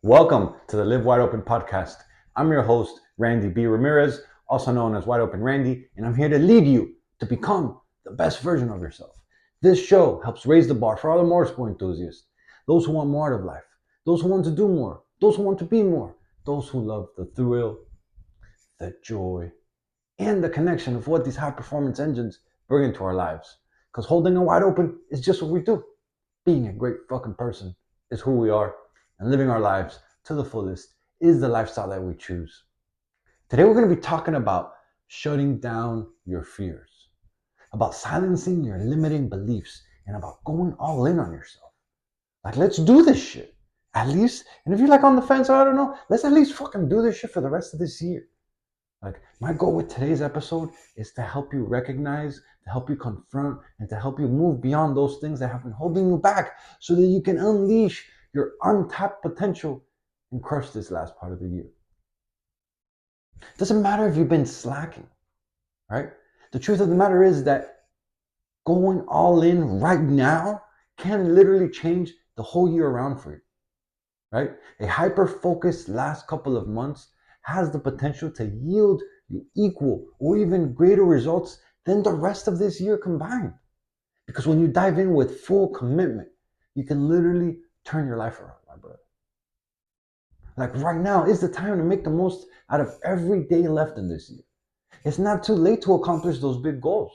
Welcome to the Live Wide Open podcast. I'm your host, Randy B. Ramirez, also known as Wide Open Randy, and I'm here to lead you to become the best version of yourself. This show helps raise the bar for other motorsport enthusiasts, those who want more out of life, those who want to do more, those who want to be more, those who love the thrill, the joy, and the connection of what these high performance engines bring into our lives. Because holding it wide open is just what we do. Being a great fucking person is who we are, and living our lives to the fullest is the lifestyle that we choose. Today, we're going to be talking about shutting down your fears, about silencing your limiting beliefs, and about going all in on yourself. Like, let's do this shit. At least, and if you're like on the fence, I don't know, let's at least fucking do this shit for the rest of this year. Like, my goal with today's episode is to help you recognize, to help you confront, and to help you move beyond those things that have been holding you back so that you can unleash your untapped potential and crush this last part of the year. It doesn't matter if you've been slacking, right? The truth of the matter is that going all in right now can literally change the whole year around for you, right? A hyper-focused last couple of months has the potential to yield you equal or even greater results than the rest of this year combined. Because when you dive in with full commitment, you can literally turn your life around, my brother. Like right now is the time to make the most out of every day left in this year. It's not too late to accomplish those big goals.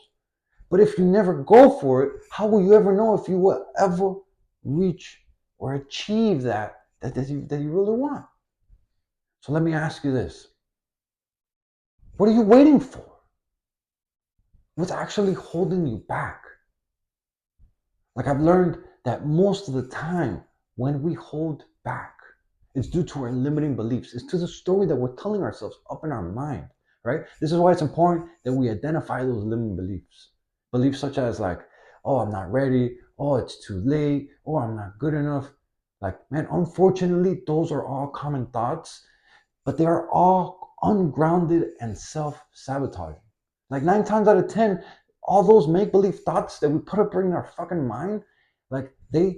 But if you never go for it, how will you ever know if you will ever reach or achieve that you really want? So let me ask you this. What are you waiting for? What's actually holding you back? Like, I've learned that most of the time when we hold back, it's due to our limiting beliefs. It's to the story that we're telling ourselves up in our mind, right? This is why it's important that we identify those limiting beliefs. Beliefs such as like, oh, I'm not ready. Oh, it's too late. Oh, I'm not good enough. Like, man, unfortunately, those are all common thoughts, but they are all ungrounded and self-sabotaging. Like 9 times out of 10, all those make-believe thoughts that we put up in our fucking mind, like they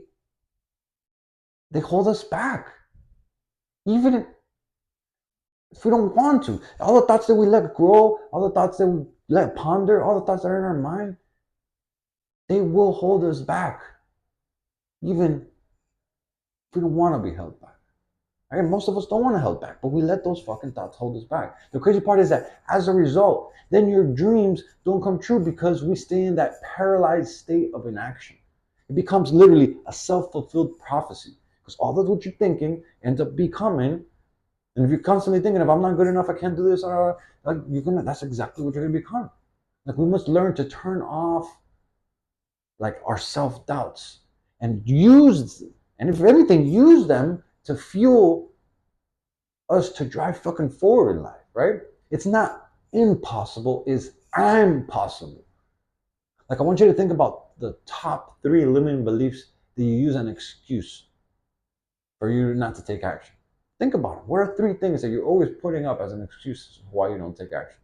hold us back. Even if we don't want to. All the thoughts that we let grow, all the thoughts that we let ponder, all the thoughts that are in our mind, they will hold us back. Even if we don't want to be held back. Right? Most of us don't want to hold back, but we let those fucking thoughts hold us back. The crazy part is that as a result, then your dreams don't come true because we stay in that paralyzed state of inaction. It becomes literally a self-fulfilled prophecy because all that's what you're thinking ends up becoming. And if you're constantly thinking, if I'm not good enough, I can't do this, like that's exactly what you're gonna become. Like, we must learn to turn off like our self-doubts and if anything, use them to fuel us to drive fucking forward in life, right? It's not impossible, it's I'm possible. Like, I want you to think about the top 3 limiting beliefs that you use as an excuse for you not to take action. Think about it. What are 3 things that you're always putting up as an excuse why you don't take action?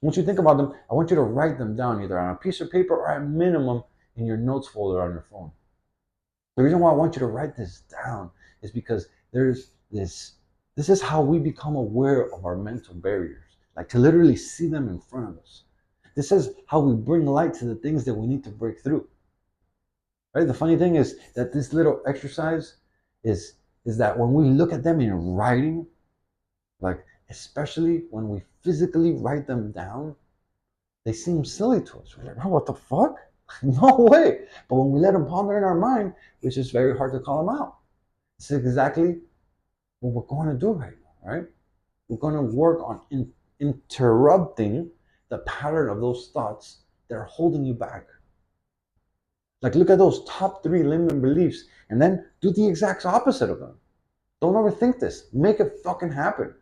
Once you think about them, I want you to write them down either on a piece of paper or at minimum in your notes folder on your phone. The reason why I want you to write this down is because there's this is how we become aware of our mental barriers, like to literally see them in front of us. This is how we bring light to the things that we need to break through. Right? The funny thing is that this little exercise is that when we look at them in writing, like especially when we physically write them down, they seem silly to us. We're like, oh, what the fuck? No way. But when we let them ponder in our mind, it's just very hard to call them out. It's exactly what we're going to do right now, right? We're going to work on interrupting the pattern of those thoughts that are holding you back. Like, look at those top 3 limiting beliefs and then do the exact opposite of them. Don't overthink this. Make it fucking happen.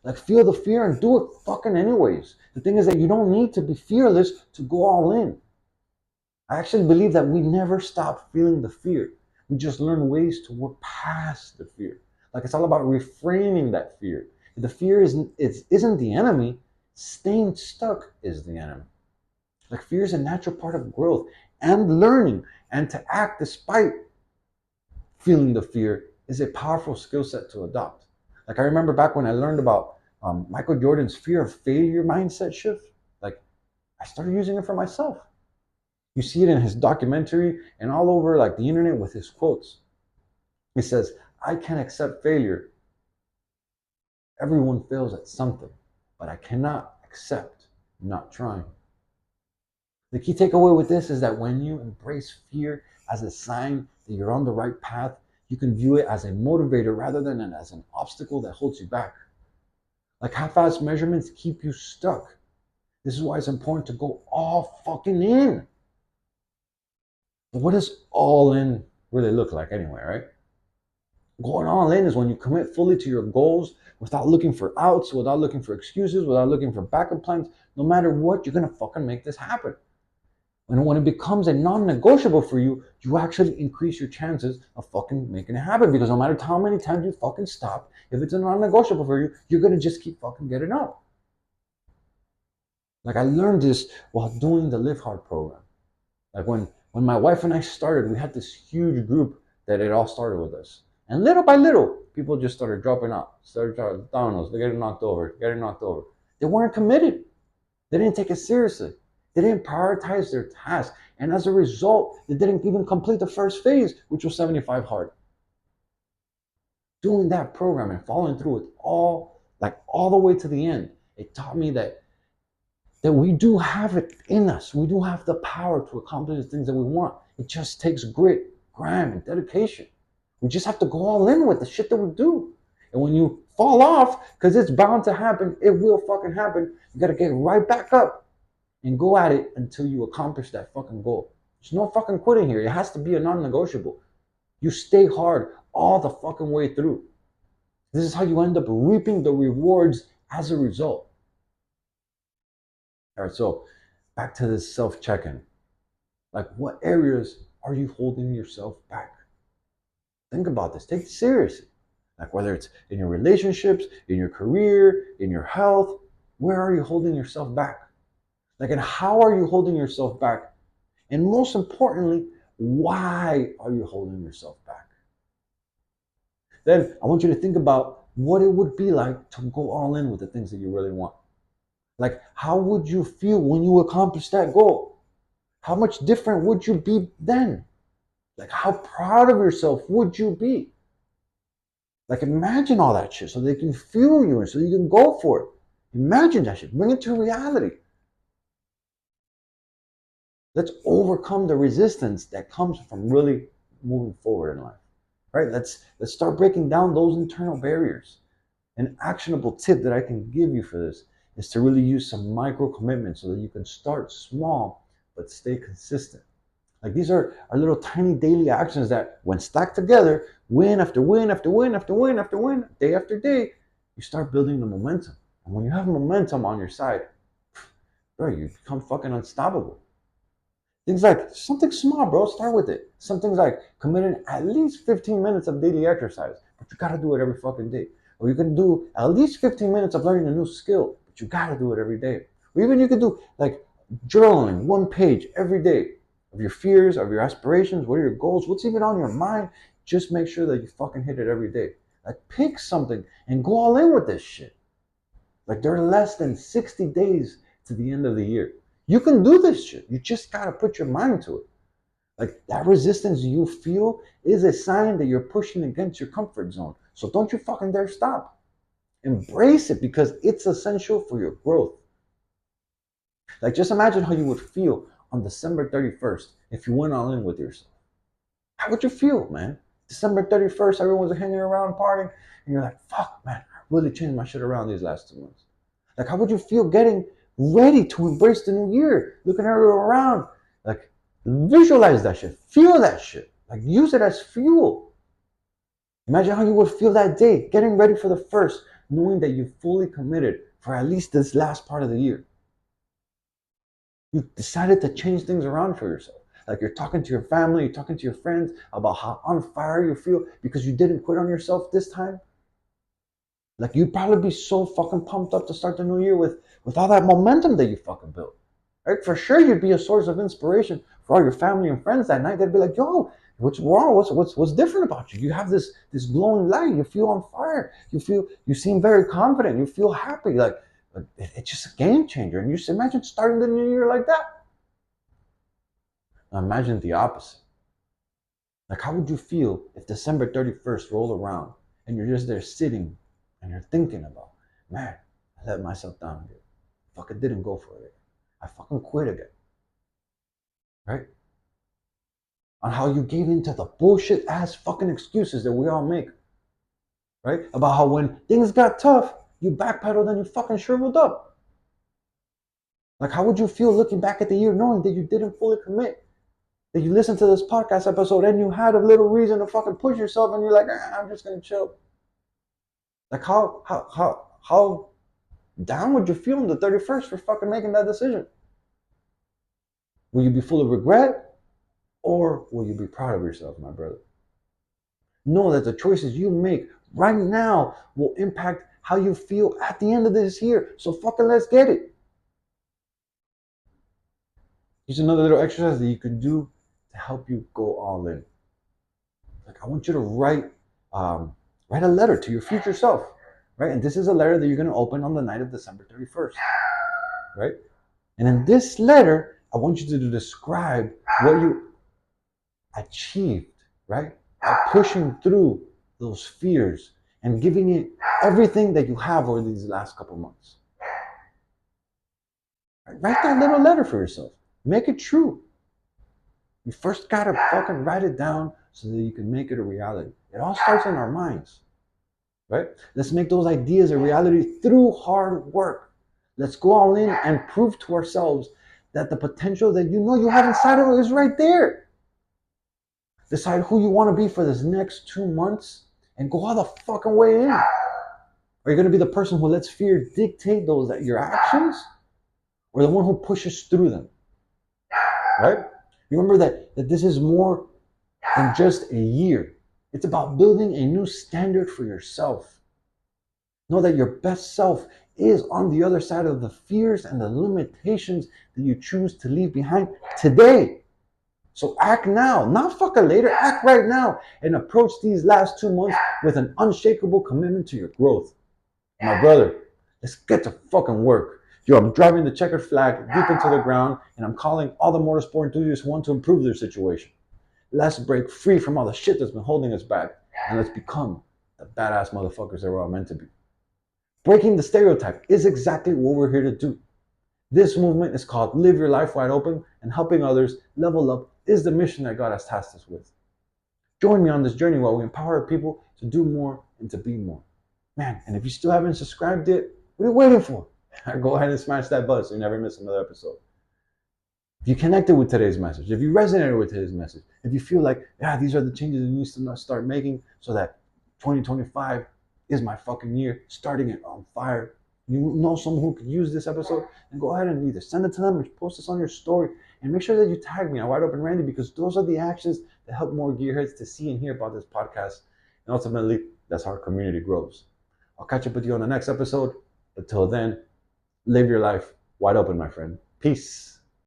Like, feel the fear and do it fucking anyways. The thing is that you don't need to be fearless to go all in. I actually believe that we never stop feeling the fear. We just learn ways to work past the fear. Like, it's all about reframing that fear. If the fear isn't the enemy, staying stuck is the enemy. Like, fear is a natural part of growth and learning, and to act despite feeling the fear is a powerful skill set to adopt. Like I remember back when I learned about Michael Jordan's fear of failure mindset shift, like I started using it for myself. You see it in his documentary and all over like the internet with his quotes. He says, I can accept failure. Everyone fails at something, but I cannot accept not trying. The key takeaway with this is that when you embrace fear as a sign that you're on the right path, you can view it as a motivator rather than as an obstacle that holds you back. Like half-assed measurements keep you stuck. This is why it's important to go all fucking in. But what does all in really look like anyway, right? Going all in is when you commit fully to your goals without looking for outs, without looking for excuses, without looking for backup plans. No matter what, you're gonna fucking make this happen. And when it becomes a non-negotiable for you, you actually increase your chances of fucking making it happen. Because no matter how many times you fucking stop, if it's a non-negotiable for you, you're gonna just keep fucking getting up. Like I learned this while doing the Live Hard program. Like when my wife and I started, we had this huge group that it all started with us. And little by little, people just started dropping out, started dominoes, they're getting knocked over. They weren't committed. They didn't take it seriously. They didn't prioritize their task. And as a result, they didn't even complete the first phase, which was 75 hard. Doing that program and following through with all the way to the end, it taught me that we do have it in us. We do have the power to accomplish the things that we want. It just takes grit, grind, and dedication. We just have to go all in with the shit that we do. And when you fall off, because it's bound to happen, it will fucking happen, you gotta get right back up and go at it until you accomplish that fucking goal. There's no fucking quitting here. It has to be a non-negotiable. You stay hard all the fucking way through. This is how you end up reaping the rewards as a result. All right, so back to this self-check-in. Like, what areas are you holding yourself back? Think about this. Take it seriously. Like, whether it's in your relationships, in your career, in your health, where are you holding yourself back? Like, and how are you holding yourself back? And most importantly, why are you holding yourself back? Then I want you to think about what it would be like to go all in with the things that you really want. Like, how would you feel when you accomplish that goal? How much different would you be then? Like, how proud of yourself would you be? Like, imagine all that shit so they can fuel you and so you can go for it. Imagine that shit. Bring it to reality. Let's overcome the resistance that comes from really moving forward in life. Right? Let's start breaking down those internal barriers. An actionable tip that I can give you for this is to really use some micro commitments so that you can start small but stay consistent. Like, these are little tiny daily actions that, when stacked together, win after win after win after win after win, day after day, you start building the momentum. And when you have momentum on your side, bro, you become fucking unstoppable. Things like something small, bro. Start with it. Some things like committing at least 15 minutes of daily exercise, but you gotta do it every fucking day. Or you can do at least 15 minutes of learning a new skill, but you gotta do it every day. Or even you could do like journaling, 1 page every day of your fears, of your aspirations, what are your goals, what's even on your mind. Just make sure that you fucking hit it every day. Like, pick something and go all in with this shit. Like, there are less than 60 days to the end of the year. You can do this shit. You just gotta put your mind to it. Like, that resistance you feel is a sign that you're pushing against your comfort zone. So don't you fucking dare stop. Embrace it because it's essential for your growth. Like, just imagine how you would feel on December 31st if you went all in with yourself. How would you feel, man? December 31st, everyone's hanging around partying, and you're like, fuck, man, I really changed my shit around these last 2 months. Like, how would you feel getting ready to embrace the new year, looking everywhere around? Like, visualize that shit, feel that shit, like, use it as fuel. Imagine how you would feel that day, getting ready for the first, knowing that you fully committed for at least this last part of the year. You decided to change things around for yourself. Like, you're talking to your family, you're talking to your friends about how on fire you feel because you didn't quit on yourself this time. Like, you'd probably be so fucking pumped up to start the new year with all that momentum that you fucking built. Right? For sure, you'd be a source of inspiration for all your family and friends that night. They'd be like, yo, What's wrong? What's different about you? You have this glowing light. You feel on fire. You seem very confident. You feel happy. Like it's just a game changer. And you just imagine starting the new year like that. Now imagine the opposite. Like how would you feel if December 31st rolled around and you're just there sitting and you're thinking about, man, I let myself down again. Fucking didn't go for it. I fucking quit again. Right? On how you gave into the bullshit ass fucking excuses that we all make, right? About how when things got tough, you backpedaled and you fucking shriveled up. Like, how would you feel looking back at the year knowing that you didn't fully commit? That you listened to this podcast episode and you had a little reason to fucking push yourself and you're like, I'm just gonna chill. Like, how down would you feel on the 31st for fucking making that decision? Will you be full of regret or will you be proud of yourself, my brother? Know that the choices you make right now will impact how you feel at the end of this year. So fucking let's get it. Here's another little exercise that you can do to help you go all in. Like I want you to write a letter to your future self, right? And this is a letter that you're going to open on the night of December 31st, right? And in this letter, I want you to describe what you achieved, right? By pushing through those fears and giving it everything that you have over these last couple months. Right? Write that little letter for yourself. Make it true. You first gotta fucking write it down so that you can make it a reality. It all starts in our minds, right? Let's make those ideas a reality through hard work. Let's go all in and prove to ourselves that the potential that you know you have inside of you is right there. Decide who you want to be for this next 2 months and go all the fucking way in. Are you going to be the person who lets fear dictate your actions or the one who pushes through them? Right? Remember that this is more than just a year. It's about building a new standard for yourself. Know that your best self is on the other side of the fears and the limitations that you choose to leave behind today. So act now, not fucking later. Act right now and approach these last 2 months with an unshakable commitment to your growth. My brother, let's get to fucking work. Yo, I'm driving the checkered flag deep into the ground and I'm calling all the motorsport enthusiasts who want to improve their situation. Let's break free from all the shit that's been holding us back and let's become the badass motherfuckers that we're all meant to be. Breaking the stereotype is exactly what we're here to do. This movement is called Live Your Life Wide Open, and helping others level up is the mission that God has tasked us with. Join me on this journey while we empower people to do more and to be more. Man, and if you still haven't subscribed yet, what are you waiting for? Go ahead and smash that button so you never miss another episode. If you connected with today's message, if you resonated with today's message, if you feel like, these are the changes you need to start making so that 2025 is my fucking year, starting it on fire. You know someone who could use this episode, and go ahead and either send it to them or post this on your story. And make sure that you tag me on Wide Open Randy because those are the actions that help more gearheads to see and hear about this podcast. And ultimately, that's how our community grows. I'll catch up with you on the next episode. Until then, live your life wide open, my friend. Peace.